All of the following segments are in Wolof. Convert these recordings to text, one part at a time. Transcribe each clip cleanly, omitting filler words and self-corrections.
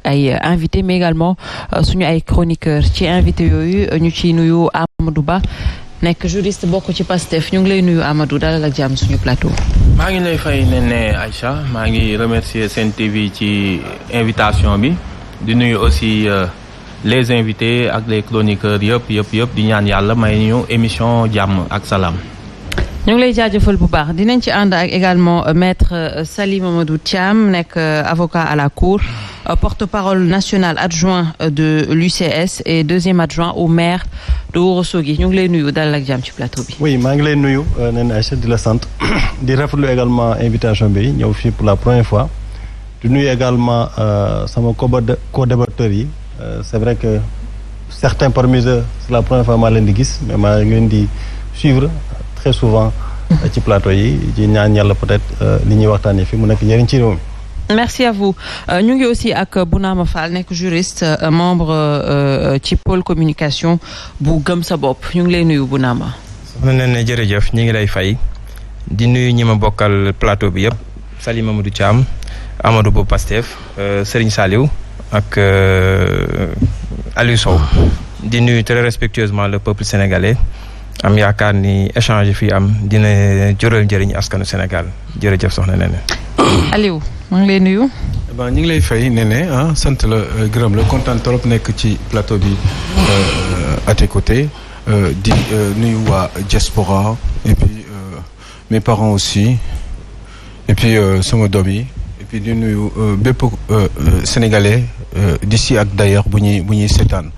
ay invité mais également suñu ay chroniqueur ci invité yooyu ñu ciy nuyu Amadou Ba nekk juriste bokk ci Pastef ñu ngi lay nuyu Amadou dalal ak jàmm suñu plateau. maa ngi lay fay ne Aïcha maa ngi remercier Sen TV ci invitation bi di nuyu aussi les invités ak les chroniqueurs yëpp di ñaan yàlla may ñu émission jàmm ak salaam. ñu ngi lay jaajëfal bu baax dinañ ci ànd ak également maître Saly Mamadou Thiam nekk avocat à la cour porte-parole national adjoint de l'UCS et deuxième adjoint au maire de Ourossogui ñu ngi lay nuyu dalal ak jàmm ci plateau bi. oui maa ngi lay nuyu Néné Aïcha di la sant di rafetlu également invitation bi ñëw fii pour la première fois di nuyu également sama co-débatteurs yi c'est vrai que certains parmi eux c'est la première fois maa leen di gis mais maa ngi leen di suivre très souvent ci plateau yi ci ñaan yàlla peut-être li ñuy waxtaanee fi mu nekk njëriñ ci réew mi. merci à vous ñu ngi aussi ak Bounama Fall nekk juriste membre ci pôle communication bu Gëm sa bopp ñu ngi lay nuyu Bounama. soxna Néné jërëjëf ñu ngi lay fay di nuyu ñi ma bokkal plateau bi yëpp Saly Mamadou Thiam Amadou Ba Pastef Serigne Saliou ak Aliou Sow di nuyu très respectueusement le peuple sénégalais am yaakaar ni échange fii am dina jural njëriñ askanu Sénégal jërëjëf soxna Néné. Aliou maa ngi lay nuyu. ñu ngi lay fay Néné sant la gërëm la kontaan trop nekk ci plateau bi à tes côtés di nuyu waa diaspora et puis mes parents aussi et puis sama doom yi et puis di nuyu bépp sénégalais d'ici ak d'ailleurs bu ñuy seetaan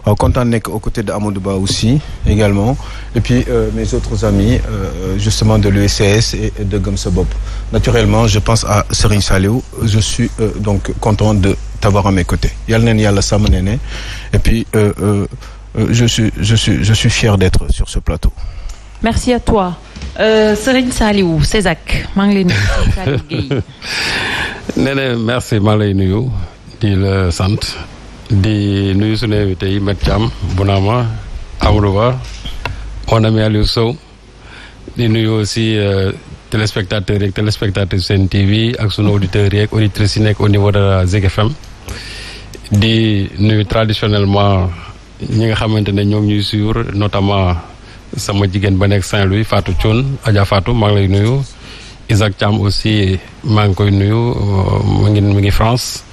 waaw kontaan nekk aux côtés de Amadou Ba aussi également et puis mes autres amis justement de l'UCS et de Gëm sa bopp naturellement je pense à Serigne Saliou je suis donc content de t'avoir à mes côtés yàlla neen yàlla sàmm Néné et puis je suis fier d'être sur ce plateau. merci à toi Serigne Saliou Césac maa ngi lay nuyu Saliou Guèye. Néné merci maa lay nuyu di la sant di nuyu sunu invité yi Maître Thiam Bounama Amadou Ba mon ami Aliou Sow di nuyu aussi téléspectateurs yeeg téléspectatrices Sen TV ak sunu auditeurs yeeg auditrices yi nekk au niveau de la Zik FM di nuyu traditionnellement ñi nga xamante ne ñoo ngi ñuy suivre notamment sama jigéen ba nekk Saint-Louis Fatou Thioune Adja Fatou maa ngi lay nuyu Isaac Thiam aussi maa ngi koy nuyu mi ngi France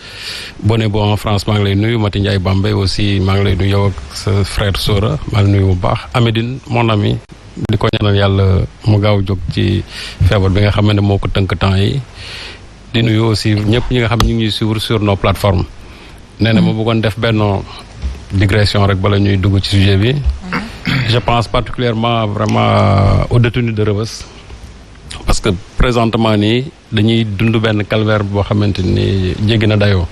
Boné Bo en France maa ngi lay nuyu Mati Ndiaye Bambey aussi maa ngi lay nuyu yow ak sa frère Sora maa ngi nuyu bu baax Amédine mon ami di ko ñaanal yàlla mu gaaw jóg ci feebar bi nga xam ne moo ko tënk temps yi di nuyu aussi ñëpp ñi nga xam ñu ngi suivre sur nos plateformes nee na ma bëggoon def benn digression rek bala ñuy dugg ci sujet bi je pense particulièrement vraiment aux détenus de Rebeuss parce que présentement nii dañuy dund benn calvaire boo xamante ni jéggi na dayoo.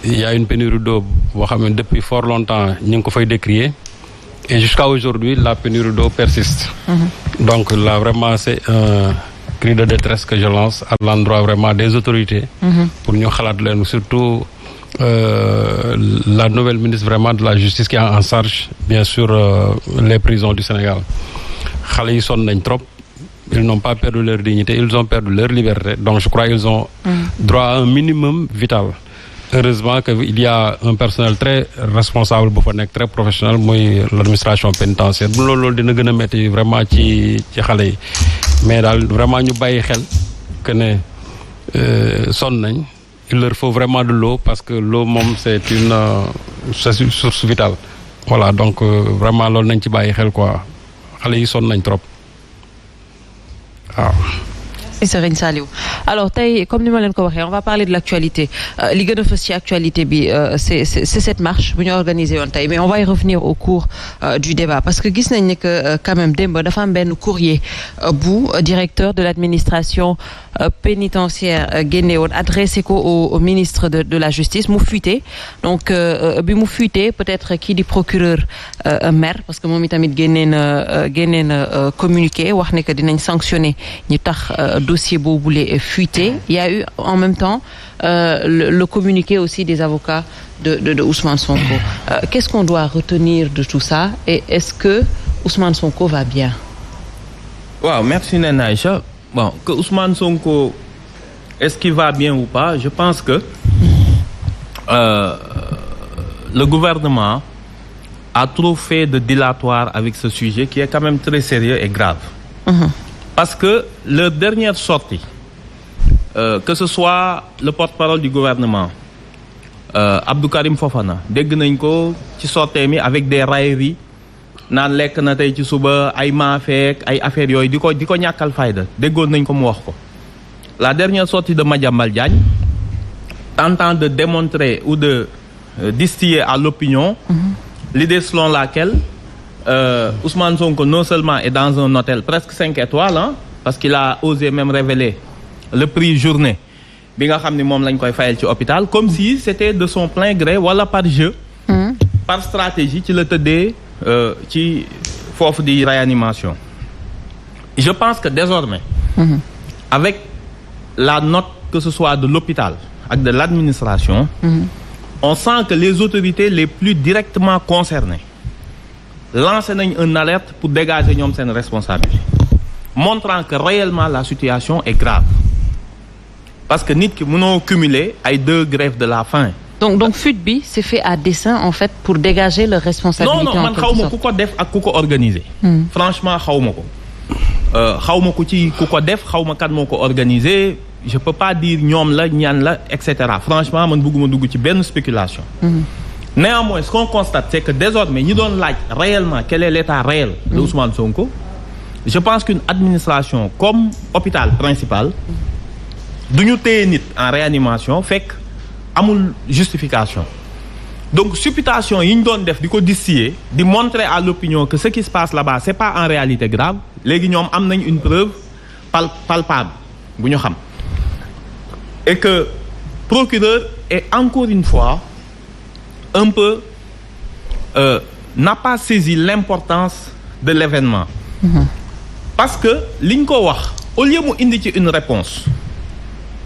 Il y a une pénurie d'eau boo xam ne depuis fort longtemps ñu ngi ko fay décrier et jusqu'à aujourd'hui la pénurie d'eau persiste. Donc là vraiment c'est un cri de détresse que je lance à l'endroit vraiment des autorités. Pour ñu xalaat leen surtout la nouvelle ministre vraiment de la justice qui a en charge bien sûr les prisons du Sénégal xale yi sonn nañ trop. Ils n'ont pas perdu leur dignité, ils ont perdu leur liberté. Donc je crois qu'ils ont droit à un minimum vital. Heureusement qu'il y a un personnel très responsable bu fa nekk très professionnel muy l'administration pénitentiaire bu loolu dina gën a métti vraiment ci xale yi mais daal vraiment ñu bàyyi xel que ne sonn nañ il leur faut vraiment de l'eau parce que l'eau moom c'est une source vitale. Voilà donc vraiment loolu nañ ci bàyyi xel quoi xale yi sonn nañ trop. waaw. Serigne Saliou alors tey comme ni ma leen ko waxee on va parler de l'actualité li gën a fës ci actualité bi c'est cette marche bu ñu organisé woon tey mais on va y revenir au cours du débat parce que gis nañ ne que quand même démb dafa am benn courrier bu directeur de l'administration pénitentiaire génne woon adressé ko au ministre de la justice mu fuité donc bi mu fuité peut-être kii di procureur maire parce que moom itamit génnee na communiqué wax ne que dinañ sanctionner ñi tax dossier boobule fuité. Il y a eu en même temps le communiqué aussi des avocats de Ousmane Sonko. Qu'est-ce qu'on doit retenir de tout ça et est-ce que Ousmane Sonko va bien? Waaw, merci Néné Aïcha. Bon, que Ousmane Sonko est-ce qu'il va bien ou pas? Je pense que le gouvernement a trop fait de dilatoire avec ce sujet qui est quand même très sérieux et grave. Parce que leur dernière sortie, que ce soit le porte-parole du gouvernement, Abdou Karim Fofana, dégg nañ ko ci sortie mi avec des railleries naan lekk na tey ci suba ay maafeek ay affaires yooyu di ko ñàkkal fayda déggoon nañ ko mu wax ko. La dernière sortie de Madiambal Diagne tentant de démontrer ou de distiller à l'opinion l'idée selon laquelle Ousmane Sonko non seulement est dans un hôtel presque 5 étoiles, hein, parce qu'il a osé même révéler le prix journée bi nga xam ne moom lañ koy fayal ci hôpital comme si c'était de son plein gré wala par jeu par stratégie ci la tëddee ci foofu di réanimation. Je pense que désormais avec la note que ce soit de l'hôpital ak de l'administration on sent que les autorités les plus directement concernées lancé nañ une alerte pour dégager ñoom seen responsabilité montrant que réellement la situation est grave parce que nit ki mënoo cumuler ay 2 grèves de la faim. Donc fuite bi c'est fait à dessein en fait pour dégager leur responsabilité. Non man xawma ku ko def ak ku ko organiser. Franchement xawma ko. Xawma ku ci ku ko def xawma kan moo ko organiser je peux pas dire ñoom la ñaan la et cetera franchement man bëgguma dugg ci benn spéculation. Néanmoins ce qu'on constate c'est que désormais ñi doon laaj réellement quel est l'état réel de Ousmane Sonko. Je pense qu'une administration comme hôpital principal duñu téye nit en réanimation fekk amul justification donc supputation yi ñu doon def di ko distiller di montrer à l'opinion que ce qui se passe là-bas c'est pas en réalité grave léegi ñoom am nañ une preuve palpable bu ñu xam et que procureur est encore une fois un peu n'a pas saisi l'importance de l'événement parce que li ñu ko wax au lieu mu indi ci une réponse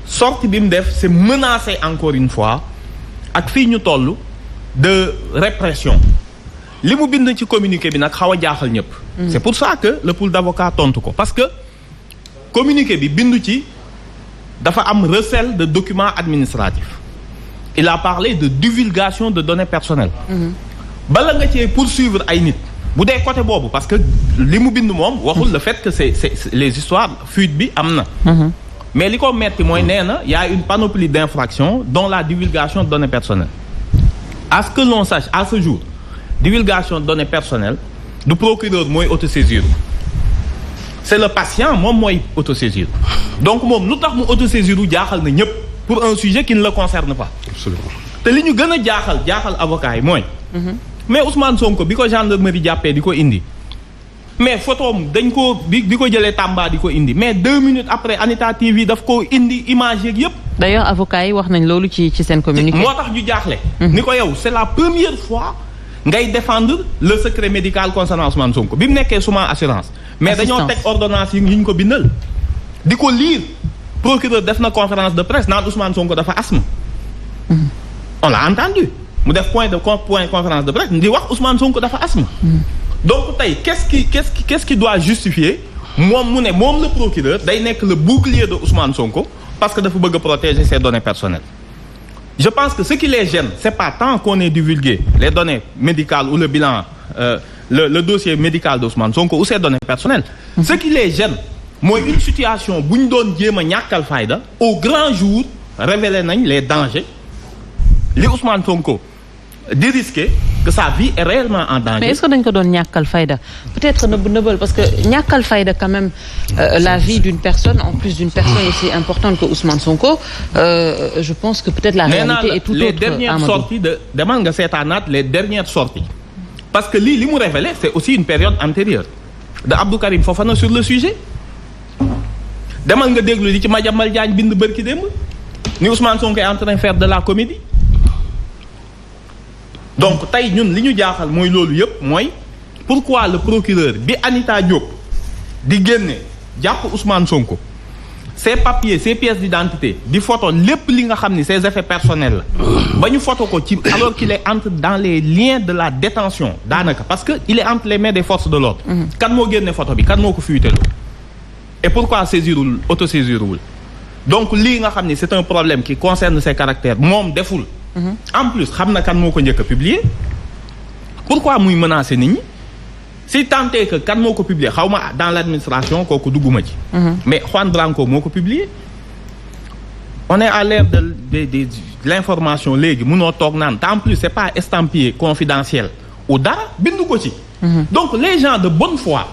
sortie bi mu def c'est menacer encore une fois ak fii ñu toll de répression li mu bind ci communiqué bi nag xaw a jaaxal ñëpp. C'est pour ça que le pool d'avocats tontu ko parce que communiqué bi bindu ci dafa am recel de documents administratifs il a parlé de divulgation de données personnelles. bala nga cee poursuivre ay nit bu dee côté boobu parce que li mu bind moom waxul le fait que c'est les histoires fuite bi am na. Mais li ko metti mooy nee na y a une panoplie d'infractions dont la divulgation de données personnelles. À ce que l'on sache à ce jour divulgation de données personnelles du procureur mooy autosaisir c'est le patient moom mooy autosaisir donc moom lu tax mu autosaisir jaaxal na ñëpp pour un sujet qui ne le concerne pas. Absolument. Te li ñu gën a jaaxal avocat yi mooy. mais Ousmane Sonko bi ko gendarmerie jàppee di ko indi. mais photo dañ ko di ko jëlee Tamba di ko indi mais 2 minutes après Anita TV daf ko indi image yeeg yëpp. D'ailleurs avocats yi wax nañ loolu ci seen communiqué. moo tax ñu jaaxle. ni ko yow c'est la première fois ngay défendre le secret médical concernant Ousmane Sonko bi mu nekkee suma assurance. mais dañoo teg ordonnance yi ñu ko bindal. di ko lire procureur def na conférence de presse naan Ousmane Sonko dafa asthme. on l'a entendu mu def point conférence de presse di wax Ousmane Sonko dafa asthme. Donc tey qu'est-ce qui doit justifier moom mu ne moom le procureur day nekk le bouclier de Ousmane Sonko parce que dafa bëgg a protéger ses données personnelles. Je pense que ce qui les gêne c'est pas tant qu'on ait divulgué les données médicales ou le bilan le dossier médical de Ousmane Sonko ou ses données personnelles. Ce qui les gêne mooy une situation bu ñu doon jéem a ñàkkal fayda au grand jour révélé nañ les dangers li Ousmane Sonko di risquer que sa vie est réellement en danger. Mais est-ce que dañ ko doon ñàkkal fayda peut-être nëbbal parce que ñàkkal fayda quand même la vie d'une personne en plus d'une personne aussi importante que Ousmane Sonko je pense que peut-être la réalité est tout autre. Les dernières sorties demal nga seetaanaat les dernières sorties parce que li mu révélé c'est aussi une période antérieure de Abdou Karim Fofana sur le sujet demal nga déglu li ci Madiambal Diagne bind bërki démb ni Ousmane Sonko est en train de faire de la comédie. Donc tey ñun li ñu jaaxal mooy loolu yëpp mooy pourquoi le procureur bi Anita Diop di génne jàpp Ousmane Sonko ses papiers ses pièces d'identité di photo lépp li nga xam ni ses effets personnels la ba ñu photo ko ci alors qu'il est entre dans les liens de la détention daanaka parce que il est entre les mains des forces de l'ordre kan moo génne photo bi kan moo ko fuiteloo et pourquoi saisirul autosaisirul donc lii nga xam ni c'est un problème qui concerne ses caractères moom deful en plus xam na kan moo ko njëkk a publier. pourquoi muy menacer nit ñi si tant est que kan moo ko publier xaw ma dans l'administration kooku dugguma ci. mais Juan Branco moo ko publier. on est à l'ère de l'information léegi munoo toog naan te en plus c'est pas estampillé confidentiel ou dara bindu ko ci. donc les gens de bonne foi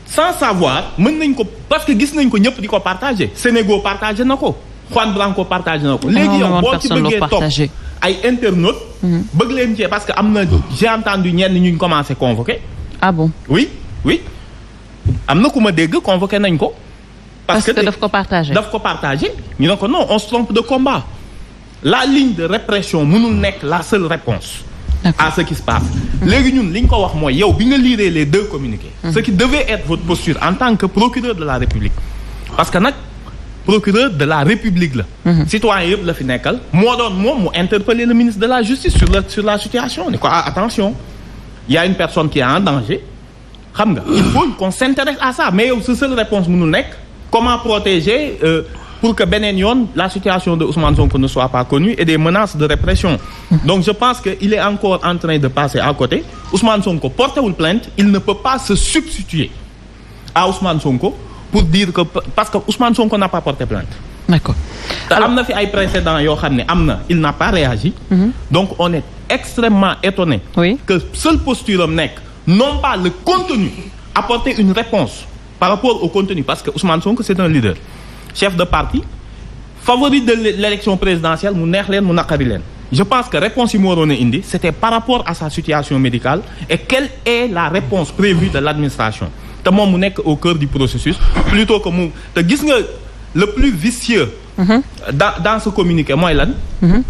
sans savoir mën nañ ko parce que gis nañ ko ñëpp di ko partager Sénégal partagé na ko Juan Branco partagé na ko. léegi yow boo ci bëggee toog ay internautes. bëgg leen cee parce que am na j'ai entendu ñenn ñu commencé convoquer. ah bon oui am na ku ma dégg convoqué nañ ko. parce que daf ko partagé. ñu ne ko non on se trompe de combat. la ligne de répression mënul nekk la seule réponse à ce qui se passe. léegi ñun li ñu ko wax mooy yow bi nga lire les deux communiqués. ce qui devait être votre posture en tant que procureur de la République. parce que nag procureur de la République la. citoyen yëpp la fi nekkal. moo doon moom mu interpeller le ministre de la Justice sur la situation ne ko attention il y a une personne qui est en danger xam nga il faut qu'on s'intéresse à ça mais yow sa seule réponse mënul nekk comment protéger pour que beneen yoon la situation de Ousmane Sonko ne soit pas connue et des menaces de répression. donc je pense que il est encore en train de passer à côté Ousmane Sonko portewul plainte il ne peut pas se substituer à Ousmane Sonko pour dire que parce que Ousmane Sonko n'a pas porté plainte. d'accord te am na fi ay précédents yoo xam ne am na il n'a pas réagi. donc on est extrêmement étonné. que seule posture am nekk non pas le contenu apporter une réponse par rapport au contenu parce que Ousmane Sonko c'est un leader chef de parti favori de l'élection présidentielle mu neex leen mu naqari leen. je pense que réponse yi mu waroon a indi c'était par rapport à sa situation médicale et quelle est la réponse prévue de l'administration te moom mu nekk au cœur du processus plutôt que mu te gis nga le plus vicieux dans ce communiqué mooy lan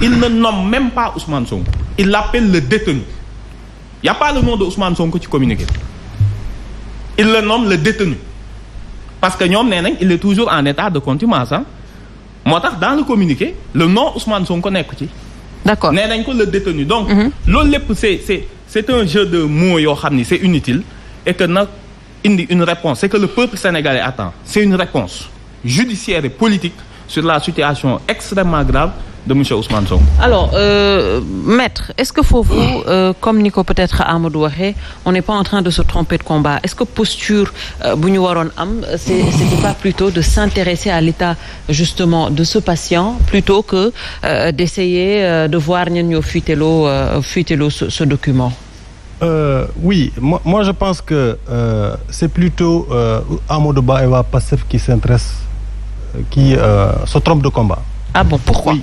il ne nomme même pas Ousmane Sonko il l'appelle le détenu il y a pas le nom de Ousmane Sonko ci communiqué il le nomme le détenu parce que ñoom nee nañ il est toujours en état de contumace moo tax dans le communiqué le nom Ousmane Sonko nekk ci d'accord nee nañ ko le détenu donc loolu lépp c'est un jeu de mots yoo xam ni c'est inutile et que nag indi une réponse c'est que le peuple sénégalais attend c'est une réponse judiciaire et politique sur la situation extrêmement grave de monsieur Ousmane Sonko. alors maître est-ce que foofu comme ni ko peut-être Amadou waxee on n'est pas en train de se tromper de combat est-ce que posture bu ñu waroon am c'était pas plutôt de s'intéresser à l'état justement de ce patient plutôt que d'essayer de voir ñan ñoo fuiteloo ce document. Oui, moi je pense que c'est plutôt Amadou Ba et waa Pastef qui s'intéressent qui se trompent de combat. Ah bon, pourquoi? Oui.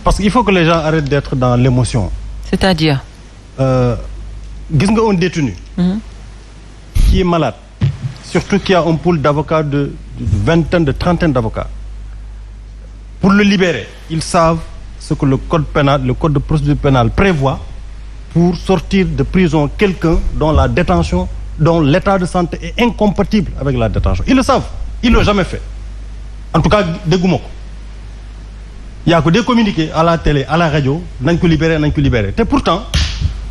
Parce qu'il faut que les gens arrêtent d'être dans l'émotion. C'est-à-dire? Gis nga un détenu qui est malade, surtout qui a un pool d'avocats de vingtaine, de trentaine d'avocats. Pour le libérer, ils savent ce que le code pénal, le code de procédure pénale prévoit pour sortir de prison quelqu'un dont la détention, dont l'état de santé est incompatible avec la détention. Ils le savent. Ils l'ont jamais fait. En tout cas, dégguma ko. Il y a que des communiqués à la télé, à la radio, nañ ko libérer. Et pourtant,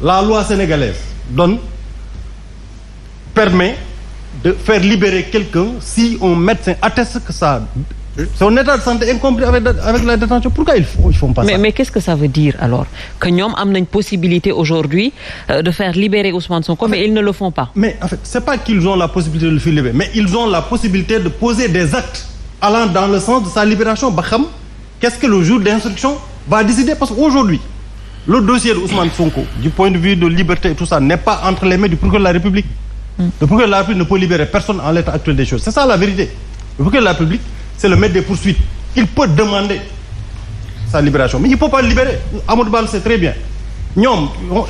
la loi sénégalaise permet de faire libérer quelqu'un si un médecin atteste que son état de santé est incompatible avec la détention. Pourquoi ils font pas ça? Mais qu'est-ce que ça veut dire alors? Que ñoom am nañ possibilité aujourd'hui de faire libérer Ousmane Sonko, mais ils ne le font pas. Mais en fait, c'est pas qu'ils ont la possibilité de le faire libérer, mais ils ont la possibilité de poser des actes allant dans le sens de sa libération. Ba xam qu'est-ce que le juge d'instruction va décider? Parce qu'aujourd'hui, le dossier de Ousmane Sonko, du point de vue de liberté et tout ça, n'est pas entre les mains du procureur de la République. Le procureur de la République ne peut libérer personne en l'état actuel des choses. C'est ça la vérité. Le procureur de la République, c'est le maître des poursuites. Il peut demander sa libération, mais il ne peut pas le libérer. Amadou Ba le sait très bien.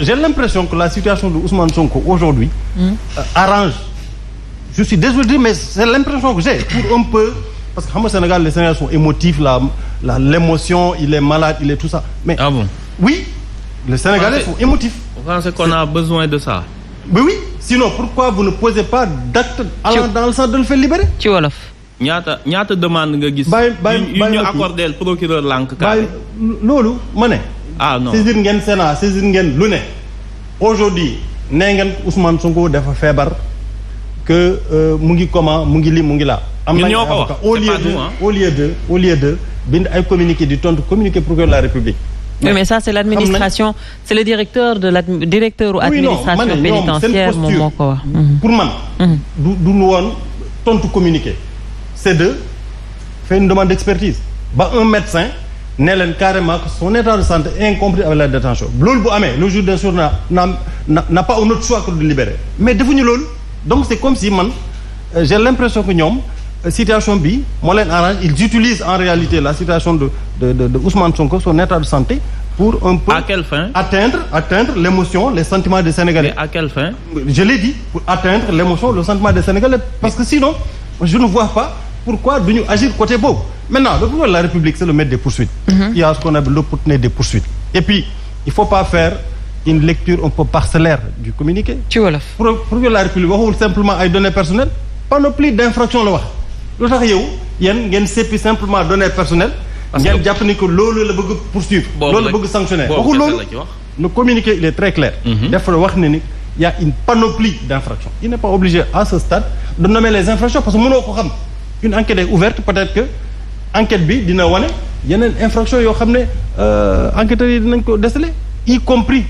J'ai l'impression que la situation de Ousmane Sonko aujourd'hui arrange. Je suis désolé, mais c'est l'impression que j'ai. Pour un peu, parce que au Sénégal, les Sénégalais sont émotifs, l'émotion, il est malade, il est tout ça. Mais ah bon? Oui, les Sénégalais sont émotifs. Vous pensez qu'on a besoin de ça? Mais oui, sinon pourquoi vous ne posez pas d'acte allant dans le sens de le faire libérer? Ci wolof. ñaata demande nga gis. yu ñu accordé le procureur lank carré. loolu ma ne. Ah non, saisir ngeen Sénat, saisir ngeen lu ne. Aujourd'hui nee ngeen Ousmane Sonko dafa feebar que mu ngi comment mu ngi li mu ngi la. am nañu ñoo ko wax au lieu de bind ay communiqué di tontu communiqué procureur de la République. Oui, mais ça c'est l'administration, c'est le directeur ou administration pénitentiaire moom moo ko wax. pour man. du lu woon tontu communiqué. c'est de faire une demande d'expertise ba un médecin ne leen carrément que son état de santé est incompris avec la détention loolu bu amee le juge d'instruction n'a pas un autre choix que de libérer mais defuñu loolu donc c'est comme si man j'ai l'impression que ñoom situation bi moo leen arrange ils utilisent en réalité la situation de Ousmane Sonko son état de santé pour un peu à quelle fin atteindre l'émotion les sentiments des Sénégalais. Mais à quelle fin? Je l'ai dit, pour atteindre l'émotion le sentiment des Sénégalais parce que sinon je ne vois pas pourquoi duñu agir côté boobu. Maintenant le pouvoir de la République c'est le maître des poursuites. Il y a ce qu'on appelle l'opportunité des poursuites. Et puis il faut pas faire une lecture un peu parcellaire du communiqué. ci wolof. pour que la République waxul simplement ay données personnelles panoplie d'infractions la wax lu tax yow yéen ngeen seppi simplement données personnelles. ngeen jàpp ni que loolu la bëgg poursuivre. loolu la bëgg sanctionner. waxul loolu le communiqué il est très clair. dafa wax ne ni il y a une panoplie d'infractions. Il n'est pas obligé à ce stade de nommer les infractions parce que mënoo ko xam une enquête est ouverte peut-être que enquête bi dina wane yeneen infractions yoo xam ne enquêteurs yi dinañ ko déceler y compris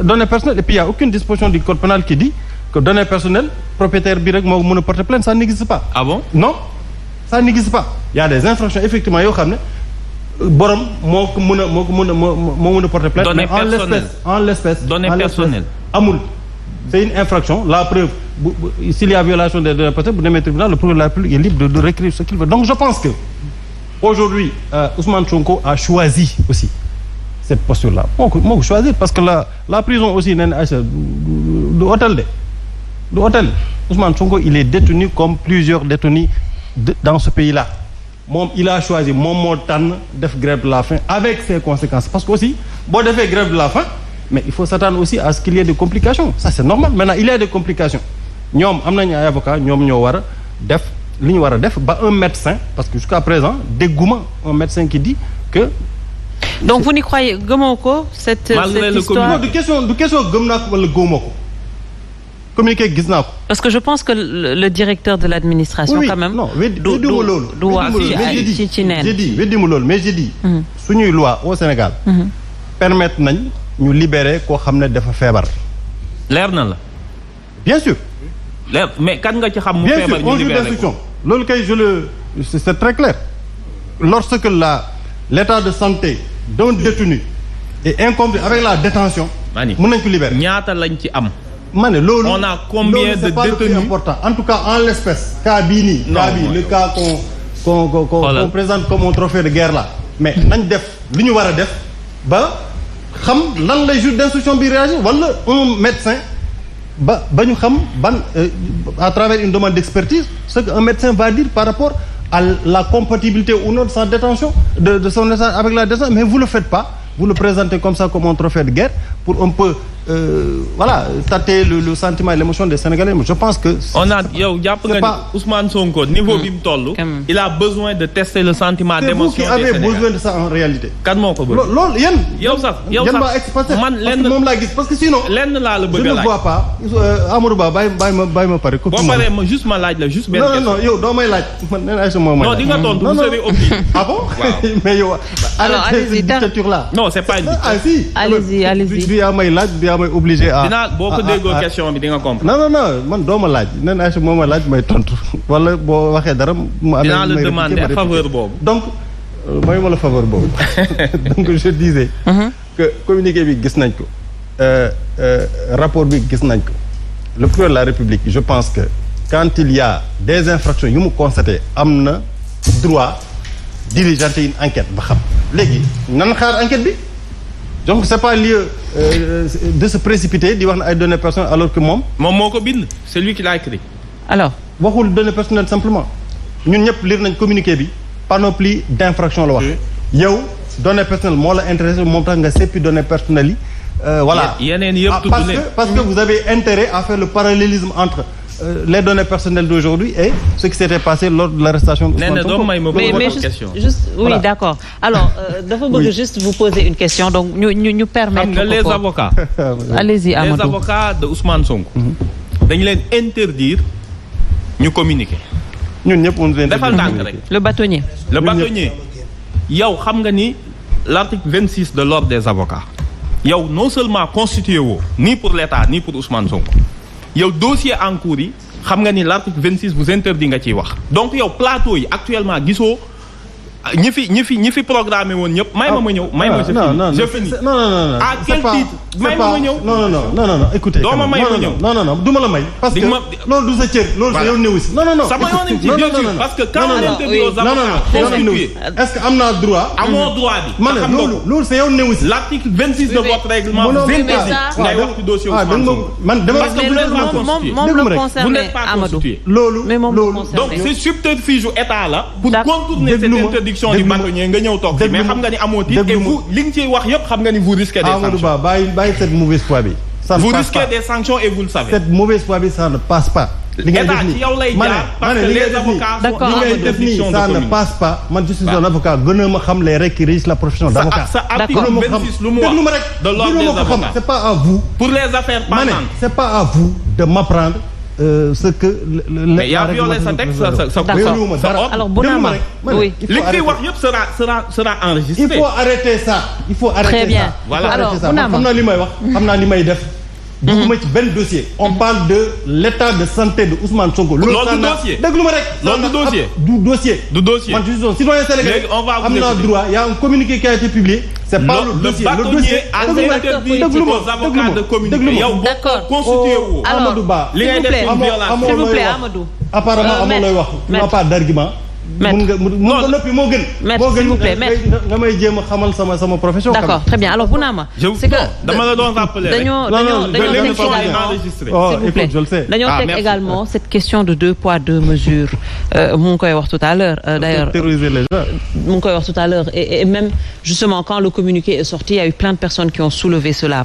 données personnelles et puis il y a aucune disposition du code pénal qui dit que données personnelles propriétaire bi rek moo mën a porter plainte ça n'existe pas. Ah bon? Non, ça n'existe pas. Il y a des infractions effectivement yoo xam ne borom moo ko mën a porter plainte. Données personnelles en l'espèce données personnelles amul. C'est une infraction. La preuve s'il y a violation des données personnelles bu demee tribunal le procureur de la République est libre de réécrire ce qu'il veut. Donc je pense que aujourd'hui Ousmane Sonko a choisi aussi cette posture-là. moo ko choisir parce que la prison aussi nee na Aïcha du hôtel du hôtel. Ousmane Sonko il est détenu comme plusieurs détenus dans ce pays-là. moom il a choisi moom moo tànn def grève de la faim avec ses conséquences parce que aussi boo defee grève de la faim mais il faut s'attendre aussi à ce qu'il y ait des complications ça c'est normal. Maintenant il y a des complications ñoom am nañu ay avocats ñoom ñoo war a def li ñu war a def ba un médecin parce que jusqu'à présent dégguma un médecin qui dit que. Donc vous n'y croyez gëmoo ko cette histoire. Non du question gëm naa ko wala gëwuma ko communiqué gis naa ko. Parce que je pense que le directeur de l'administration oui, quand même. non weddima loolu. du wax ci neen. j'ai dit weddima loolu mais j'ai dit. suñuy loi au Sénégal. permettre nañ ñu libérer koo xam ne dafa feebar. leer na la. bien sûr. leer mais kan nga ci xam. mu feebar ñu libéré ko loolu kay c'est très clair. lorsque l'état de santé d'un détenu est incompris avec la détention. mën nañ ko libérer. ñaata lañ ci am. ma ne loolu. on a combien de détenus important en tout cas en l'espèce. cas bii nii. le cas qu'on présente comme un trophée de guerre là. mais nañ def li ñu war a def ba xam lan lay juge d'instruction bi réagir wala un médecin ba ñu xam ban à travers une demande d'expertise ce qu'un médecin va dire par rapport à la compatibilité ou non de sa détention de son état avec la détention mais vous le faites pas. Vous le présentez comme ça comme un trophée de guerre pour un peu tâter le sentiment et l'émotion des Sénégalais. Mais je pense que on a yow jàpp nga ni Ousmane Sonko niveau bi mu toll. il a besoin de tester le sentiment d'émotion des Sénégalais. c'est vous qui avez besoin de ça en réalité. kan moo ko bëgg. loolu yéen. yow sax man lenn moom laa gis parce que sinon. lenn laa la bëgg a laaj je ne vois pas Amadou Ba bàyyi ma pare. boo paree ma juste ma laaj la juste benn question. non yow doo may laaj man nee naa moom. non di nga tontu vous serez obligé. Ah bon. mais yow. alors allez-y cette dictature là. non c'est pas une dictature. Ah si. allez-y. du yaa may laaj du yaa may obligé à. dinaa boo ko déggoo question bi di nga comprendre. non man doo ma laaj nee naa moom ma laaj may tontu wala boo waxee dara. mu amee dinaa la demander à faveur boobu. donc mooy ma la faveur boobu donc je disais. que communiqué bi gis nañ ko. rapport bi gis nañ ko. le procureur de la République je pense que quand il y a des infractions yu mu constaté am na droit diligenter une enquête ba xam léegi nan xaar enquête bi. donc c'est pas lieu de se précipiter di wax na ay données personnelles alors que moom moo ko bind c'est lui qui l'a écrit. alors waxul données personnelles simplement ñun ñëpp lire nañ communiqué bi panoplie d'infractions la wax. yow données personnelles moo la intéressé moom tax nga seppi données personnelles yi. voilà yeneen yëpp tudd nañ parce que vous avez intérêt à faire le parallélisme entre les données personnelles d'aujourd'hui et ce qui s'était passé lors de l'arrestation de Ousmane Sonko. mais juste oui voilà. D'accord alors dafa bëgg juste vous poser une question donc ñu permettre. xam nga les avocats. allez-y Amadou. les avocats de Ousmane Sonko. dañu leen interdire ñu communiquer. ñun ñëpp on nous interdit. defal ndànk rek. le bâtonnier. yow xam nga ni l'article 26 de l'ordre des avocats yow non seulement constitué woo ni pour l'État ni pour Ousmane Sonko yow dossier en cours yi xam nga ni l'article 26 vous interdit nga ciy wax donc yow plateau yi actuellement gisoo ñi fi programmé woon ñëpp may ma ñëw may ma je finis non à quel titre may ma ñëw non écoutez doo ma may ma ñëw non du ma la may parce que loolu du sa cër loolu sa yoon néew si non sama yoon ci bien sûr parce que quand on interdit aux avocats constitués est-ce que am naa droit amoo droit bi ma ne loolu sa yoon néew si l'article 26 de votre règlement vous interdit ngay wax ci dossier Ousmane Sonko man dama parce que vous n'êtes pas constitué moom la concerné Amadou loolu donc c'est subterfuge u état la pour contourner cette interdiction du bâtonnier nga ñëw toog mais xam nga ni amoo titre et vous li nga ciy wax yëpp xam nga ni vous risquez des sanctions. Amadou Ba bàyyi cette mauvaise foi bi. vous risquez des sanctions et vous le savez. cette mauvaise foi bi ça ne passe pas. li ngay def nii ci yow lay jaar parce que les avocats sont li ngay def nii ça ne passe pas man je suis un avocat gën a ma xam les règles qui régissent la profession d'avocat. sa article 26 lu mu wax de l'ordre des avocats c'est pas à vous. pour les affaires pendantes c'est pas à vous de m'apprendre ce que mais il y a violé sa texte sa alors Bounama oui li nga wax yëpp sera enregistré. il faut arrêter ça. il faut arrêter ça. très bien voilà alors Bounama xam naa li may wax xam naa li may def. dugguma ci benn dossier. on parle de l'état de santé de Ousmane Sonko. loolu du dossier déglu ma rek. loolu du dossier. du dossier. man je suis un citoyen sénégalais. on va am naa droit y a un communiqué qui a été publié. c'est pas le dossier le dossier a été interdit aux avocats de communiquer. yow boo constitué wu. Amadou Ba li ngay def une violation. s'il vous plaît Amadou. apparemment amoo looy wax. tu n'as pas d'argument. mun nga noppi moo gën. s'il vous plaît nga may jéem a xamal sama profession. d'accord très bien alors Bounama. c'est que dama la doon rappeler rek. dañoo teg également cette question de 2 poids 2 mesures. mu ngi koy wax tout à l'heure d'ailleurs terroriser les gens. mu ngi koy wax tout à l'heure et même justement quand le communiqué est sorti il y a eu plein de personnes qui ont soulevé cela.